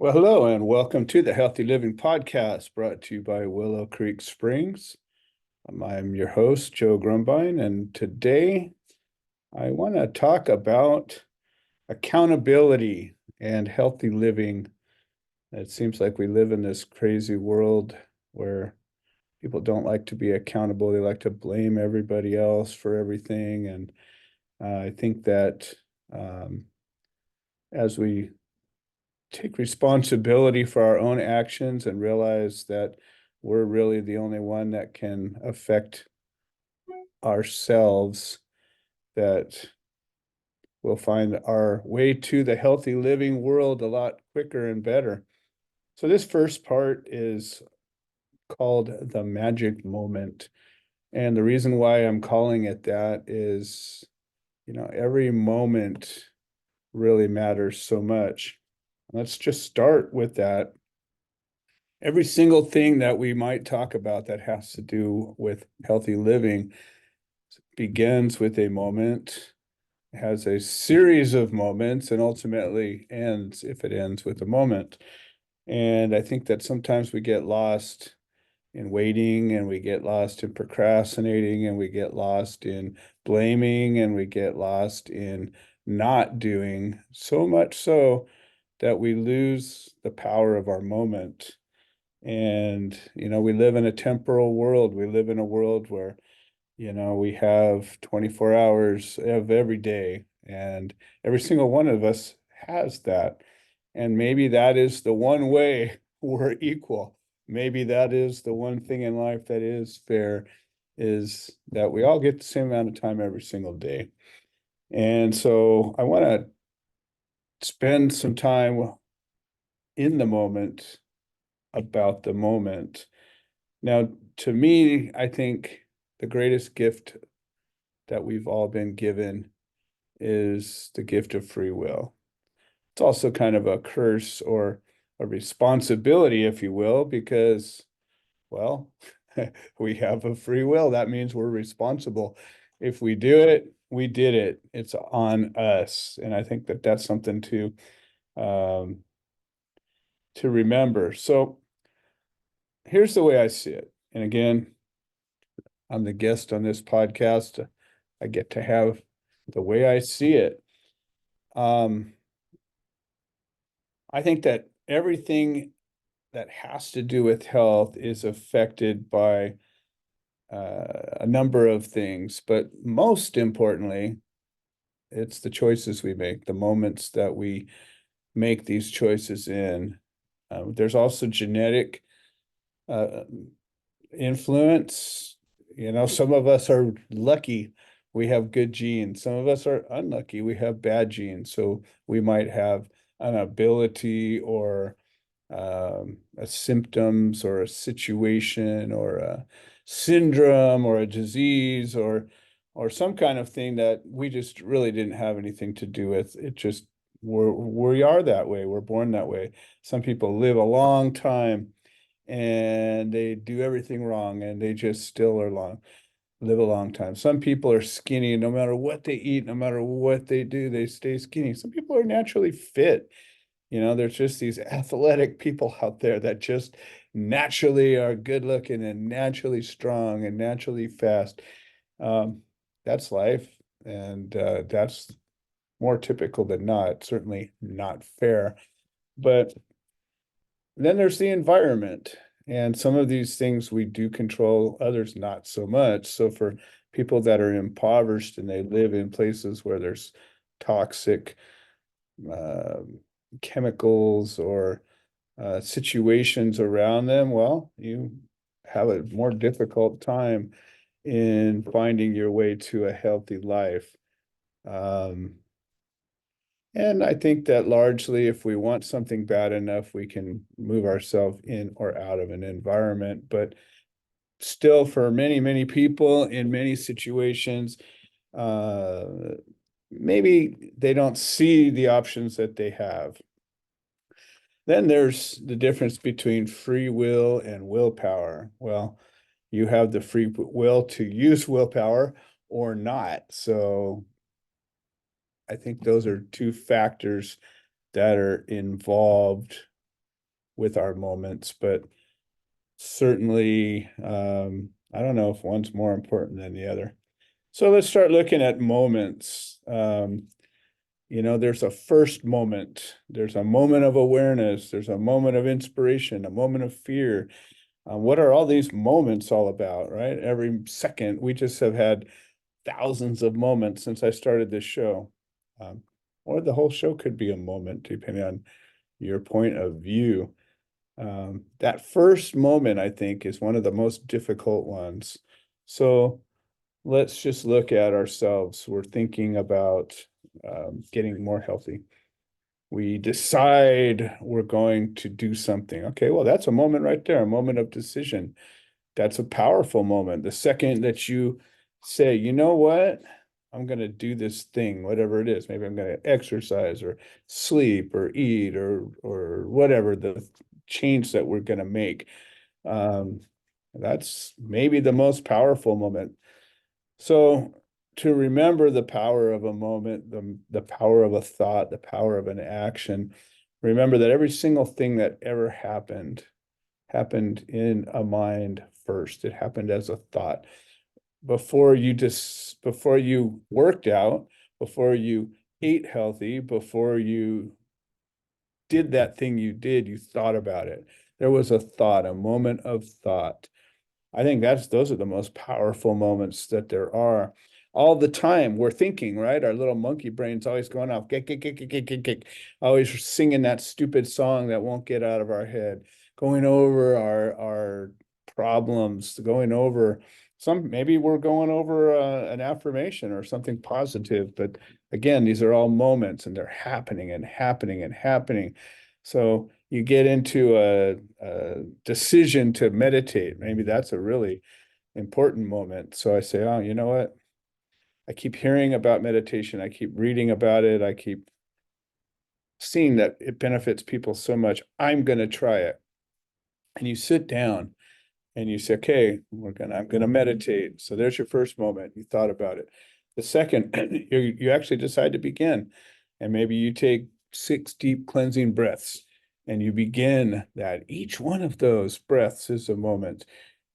Well, hello and welcome to the Healthy Living Podcast brought to you by Willow Creek Springs. I'm your host, Joe Grumbine, and today I want to talk about accountability and healthy living. It seems like we live in this crazy world where people don't like to be accountable. They like to blame everybody else for everything. And I think that as we take responsibility for our own actions and realize that we're really the only one that can affect ourselves, that we'll find our way to the healthy living world a lot quicker and better. So this first part is called the magic moment. And the reason why I'm calling it that is, every moment really matters so much. Let's just start with that. Every single thing that we might talk about that has to do with healthy living begins with a moment, has a series of moments, and ultimately ends if it ends with a moment. And I think that sometimes we get lost in waiting, and we get lost in procrastinating, and we get lost in blaming, and we get lost in not doing, so much so that we lose the power of our moment. And, we live in a temporal world. We live in a world where, we have 24 hours of every day, and every single one of us has that. And maybe that is the one way we're equal. Maybe that is the one thing in life that is fair, is that we all get the same amount of time every single day. And so I want to spend some time in the moment about the moment. Now, to me, I think the greatest gift that we've all been given is the gift of free will. It's also kind of a curse or a responsibility, if you will, because, well, we have a free will. That means we're responsible. If we do it, we did it. It's on us. And I think that that's something um, to remember. So here's the way I see it. And again, I'm the guest on this podcast. I get to have the way I see it. Um, I think that everything that has to do with health is affected by a number of things, but most importantly, it's the choices we make, the moments that we make these choices in. There's also genetic uh, influence. Some of us are lucky, we have good genes. Some of us are unlucky, we have bad genes. So we might have an ability or a symptoms or a situation or a syndrome or a disease or some kind of thing that we just really didn't have anything to do with. It just we are that way. We're born that way. Some people live a long time and they do everything wrong and they just still are live a long time. Some people are skinny, no matter what they eat, no matter what they do, they stay skinny. Some people are naturally fit. There's just these athletic people out there that just naturally are good looking and naturally strong and naturally fast. Um, that's life. And that's more typical than not, certainly not fair. But then there's the environment. And some of these things we do control, others not so much. So for people that are impoverished and they live in places where there's toxic uh, chemicals or situations around them, well, you have a more difficult time in finding your way to a healthy life. Um, and I think that largely, if we want something bad enough, we can move ourselves in or out of an environment. But still, for many, many people in many situations, uh, maybe they don't see the options that they have. Then there's the difference between free will and willpower. Well, you have the free will to use willpower or not. So I think those are two factors that are involved with our moments, but certainly, I don't know if one's more important than the other. So let's start looking at moments. There's a first moment, there's a moment of awareness, there's a moment of inspiration, a moment of fear. What are all these moments all about, right? Every second, we just have had thousands of moments since I started this show. Or the whole show could be a moment, depending on your point of view. That first moment, I think, is one of the most difficult ones. So let's just look at ourselves. We're thinking about getting more healthy. We decide we're going to do something. Okay, well, that's a moment right there, a moment of decision. That's a powerful moment. The second that you say, you know what, I'm going to do this thing, whatever it is. Maybe I'm going to exercise or sleep or eat or whatever the change that we're going to make. That's maybe the most powerful moment. So to remember the power of a moment, the power of a thought, the power of an action, remember that every single thing that ever happened in a mind first. It happened as a thought. Before you worked out, before you ate healthy, before you did that thing you did, you thought about it. There was a thought, a moment of thought. I think those are the most powerful moments that there are. All the time we're thinking, right? Our little monkey brain's always going off, always singing that stupid song that won't get out of our head, going over our problems, going over maybe we're going over an affirmation or something positive. But again, these are all moments and they're happening and happening and happening. So you get into a decision to meditate. Maybe that's a really important moment. So I say, oh, you know what? I keep hearing about meditation. I keep reading about it. I keep seeing that it benefits people so much. I'm going to try it. And you sit down and you say, okay, I'm going to meditate. So there's your first moment. You thought about it. The second, you actually decide to begin. And maybe you take 6 deep cleansing breaths and you begin that. Each one of those breaths is a moment.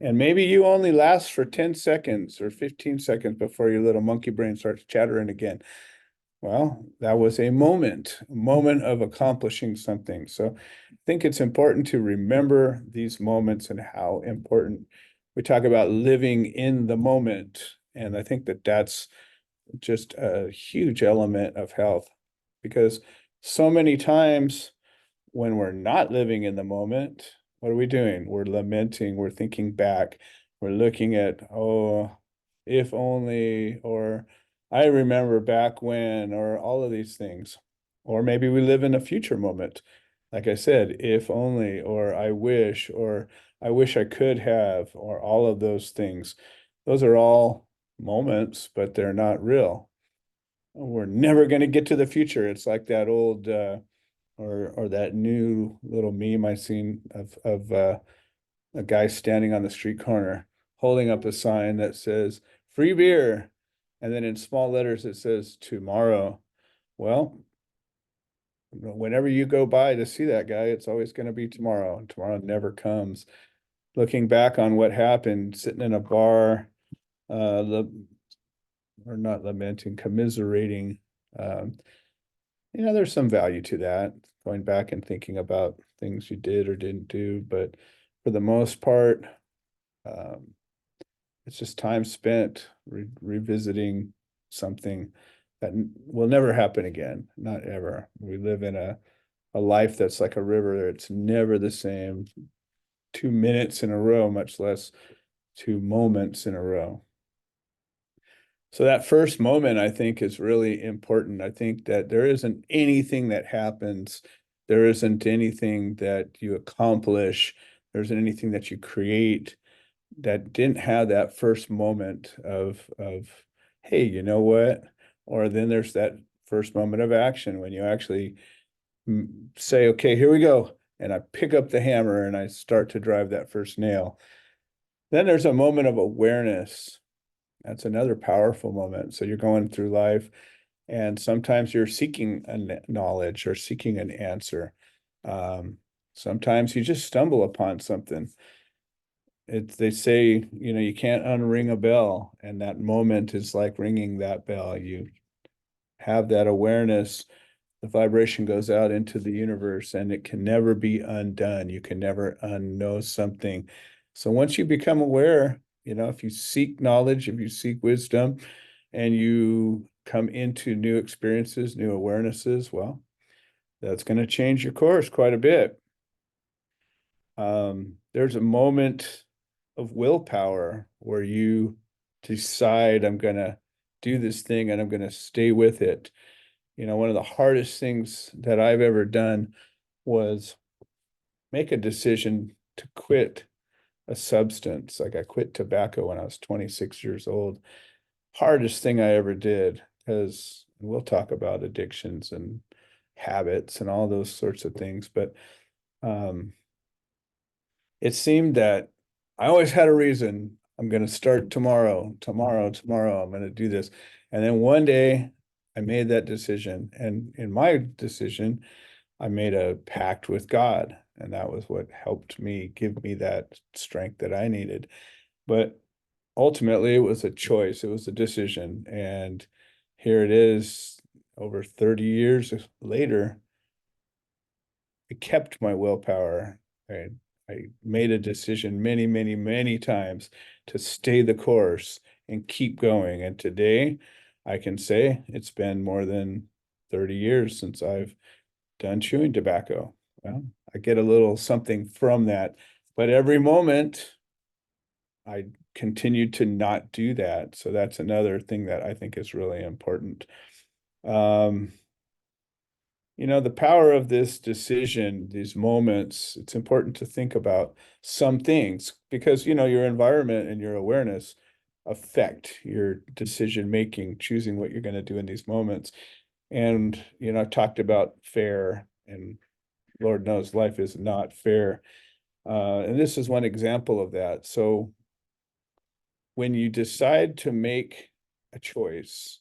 And maybe you only last for 10 seconds or 15 seconds before your little monkey brain starts chattering again. Well, that was a moment of accomplishing something. So I think it's important to remember these moments and how important we talk about living in the moment. And I think that that's just a huge element of health, because so many times when we're not living in the moment, what are we doing? We're lamenting, we're thinking back, we're looking at, oh, if only, or I remember back when, or all of these things. Or maybe we live in a future moment. Like I said, if only, or I wish I could have, or all of those things. Those are all moments, but they're not real. We're never going to get to the future. It's like that old or that new little meme I seen of a guy standing on the street corner holding up a sign that says free beer, and then in small letters it says tomorrow. Well, whenever you go by to see that guy, it's always going to be tomorrow, and tomorrow never comes. Looking back on what happened, sitting in a bar, or not lamenting, commiserating. Um, there's some value to that, going back and thinking about things you did or didn't do. But for the most part, um, it's just time spent revisiting something that will never happen again. Not ever. We live in a life that's like a river. It's never the same 2 minutes in a row, much less 2 moments in a row. So that first moment, I think, is really important. I think that there isn't anything that happens, there isn't anything that you accomplish, there isn't anything that you create that didn't have that first moment of hey, you know what? Or then there's that first moment of action when you actually say, okay, here we go. And I pick up the hammer and I start to drive that first nail. Then there's a moment of awareness. That's another powerful moment. So you're going through life, and sometimes you're seeking a knowledge or seeking an answer. Sometimes you just stumble upon something. They say, you can't unring a bell, and that moment is like ringing that bell. You have that awareness, the vibration goes out into the universe and it can never be undone. You can never unknow something. So once you become aware, if you seek knowledge, if you seek wisdom, and you come into new experiences, new awarenesses, well, that's going to change your course quite a bit. There's a moment of willpower where you decide, I'm going to do this thing and I'm going to stay with it. One of the hardest things that I've ever done was make a decision to quit a substance. Like I quit tobacco when I was 26 years old. Hardest thing I ever did, because we'll talk about addictions and habits and all those sorts of things. But um, it seemed that I always had a reason. I'm going to start tomorrow, tomorrow. I'm going to do this. And then one day I made that decision. And in my decision, I made a pact with God. And that was what helped me give me that strength that I needed. But ultimately, it was a choice, it was a decision. And here it is, over 30 years later, I kept my willpower. I made a decision many, many, many times to stay the course and keep going. And today I can say it's been more than 30 years since I've done chewing tobacco. Well, I get a little something from that, but every moment I continue to not do that. So that's another thing that I think is really important. Um, the power of this decision, these moments, it's important to think about some things because, your environment and your awareness affect your decision making, choosing what you're going to do in these moments. And, I've talked about fair, and Lord knows life is not fair. And this is one example of that. So when you decide to make a choice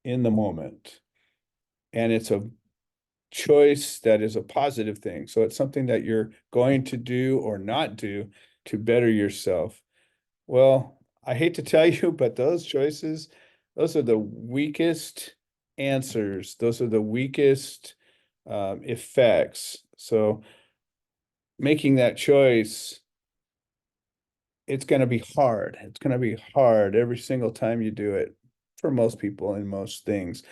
in the moment, and it's a choice that is a positive thing. So it's something that you're going to do or not do to better yourself. Well, I hate to tell you, but those choices, those are the weakest answers. Those are the weakest effects. So making that choice, it's going to be hard. It's going to be hard every single time you do it for most people in most things.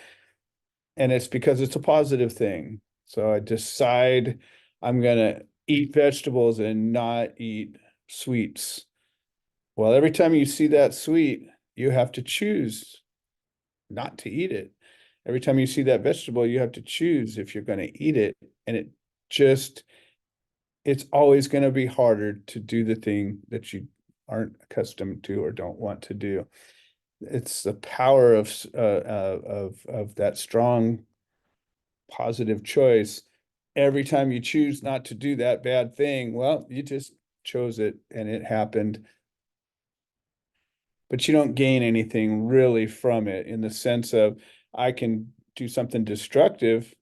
And it's because it's a positive thing. So I decide I'm going to eat vegetables and not eat sweets. Well, every time you see that sweet, you have to choose not to eat it. Every time you see that vegetable, you have to choose if you're going to eat it. And just, it's always going to be harder to do the thing that you aren't accustomed to or don't want to do. It's the power of that strong positive choice. Every time you choose not to do that bad thing, well, you just chose it and it happened. But you don't gain anything really from it in the sense of I can do something destructive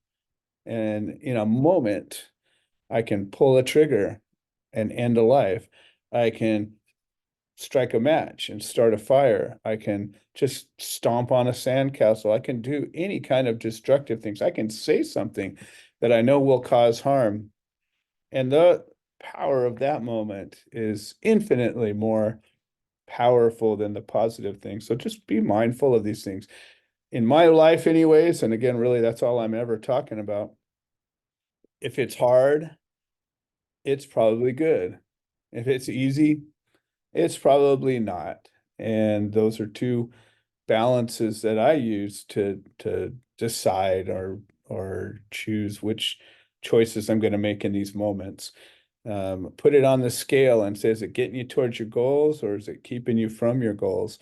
and in a moment I can pull a trigger and end a life. I can strike a match and start a fire. I can just stomp on a sandcastle. I can do any kind of destructive things. I can say something that I know will cause harm. And the power of that moment is infinitely more powerful than the positive things. So just be mindful of these things. In my life, anyways, and again, really, that's all I'm ever talking about. If it's hard, it's probably good. If it's easy, it's probably not. And those are two balances that I use to decide or choose which choices I'm going to make in these moments. Put it on the scale and say, is it getting you towards your goals or is it keeping you from your goals?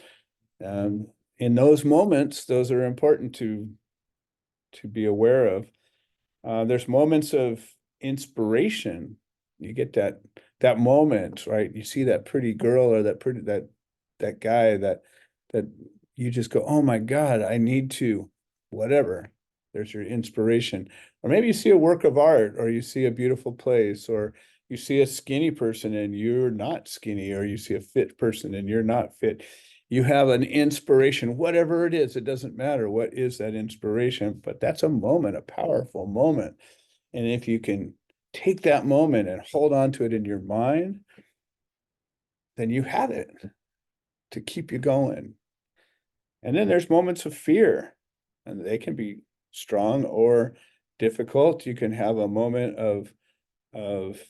In those moments, those are important to be aware of. There's moments of inspiration. You get that moment, right? You see that pretty girl or that guy that you just go, oh my God, I need to, whatever. There's your inspiration. Or maybe you see a work of art, or you see a beautiful place, or you see a skinny person and you're not skinny, or you see a fit person and you're not fit. You have an inspiration, whatever it is, it doesn't matter what is that inspiration, but that's a moment, a powerful moment. And if you can take that moment and hold on to it in your mind, then you have it to keep you going. And then there's moments of fear, and they can be strong or difficult. You can have a moment of of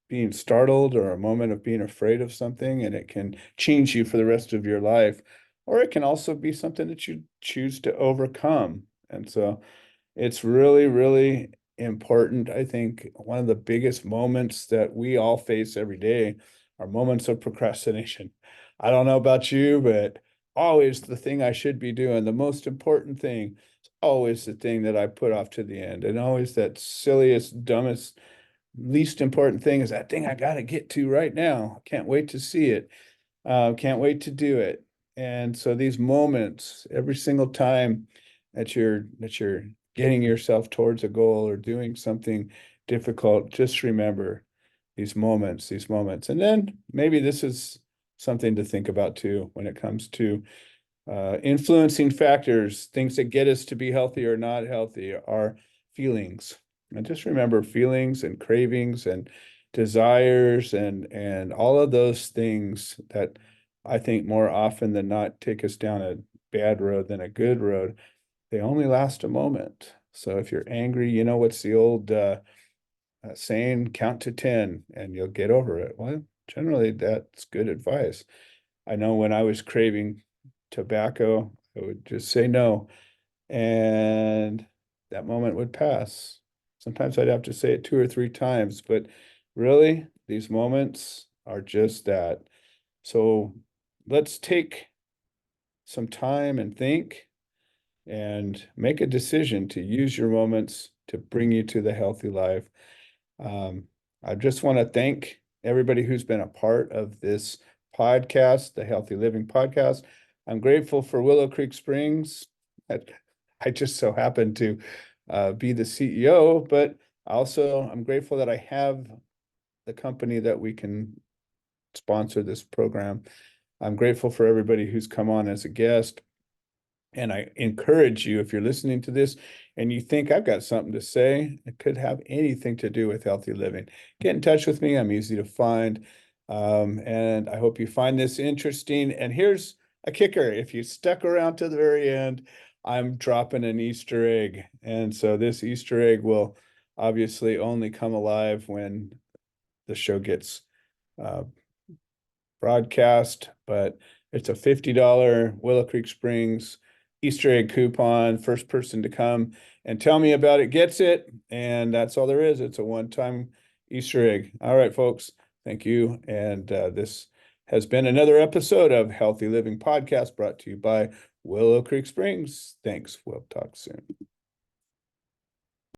being startled, or a moment of being afraid of something, and it can change you for the rest of your life. Or it can also be something that you choose to overcome. And so it's really, really important. I think one of the biggest moments that we all face every day are moments of procrastination. I don't know about you, but always the thing I should be doing, the most important thing, is always the thing that I put off to the end. And always that silliest, dumbest, least important thing is that thing I got to get to right now. Can't wait to see it. Can't wait to do it. And so these moments, every single time that you're getting yourself towards a goal or doing something difficult, just remember these moments, these moments. And then maybe this is something to think about too when it comes to influencing factors, things that get us to be healthy or not healthy, are feelings. And just remember, feelings and cravings and desires and all of those things that I think more often than not take us down a bad road than a good road, they only last a moment. So if you're angry, you know what's the old saying, count to 10 and you'll get over it. Well, generally that's good advice. I know when I was craving tobacco, I would just say no, and that moment would pass. Sometimes I'd have to say it 2 or 3 times, but really, these moments are just that. So let's take some time and think and make a decision to use your moments to bring you to the healthy life. Um, I just want to thank everybody who's been a part of this podcast, the Healthy Living Podcast. I'm grateful for Willow Creek Springs. I just so happen to be the CEO, but also I'm grateful that I have the company that we can sponsor this program. I'm grateful for everybody who's come on as a guest. And I encourage you, if you're listening to this and you think I've got something to say, it could have anything to do with healthy living, get in touch with me. I'm easy to find. And I hope you find this interesting. And here's a kicker. If you stuck around to the very end, I'm dropping an Easter egg. And so this Easter egg will obviously only come alive when the show gets uh, broadcast, but it's a $50 Willow Creek Springs Easter egg coupon. First person to come and tell me about it gets it. And that's all there is. It's a one-time Easter egg. All right, folks. Thank you. And this has been another episode of Healthy Living Podcast brought to you by Willow Creek Springs. Thanks. We'll talk soon.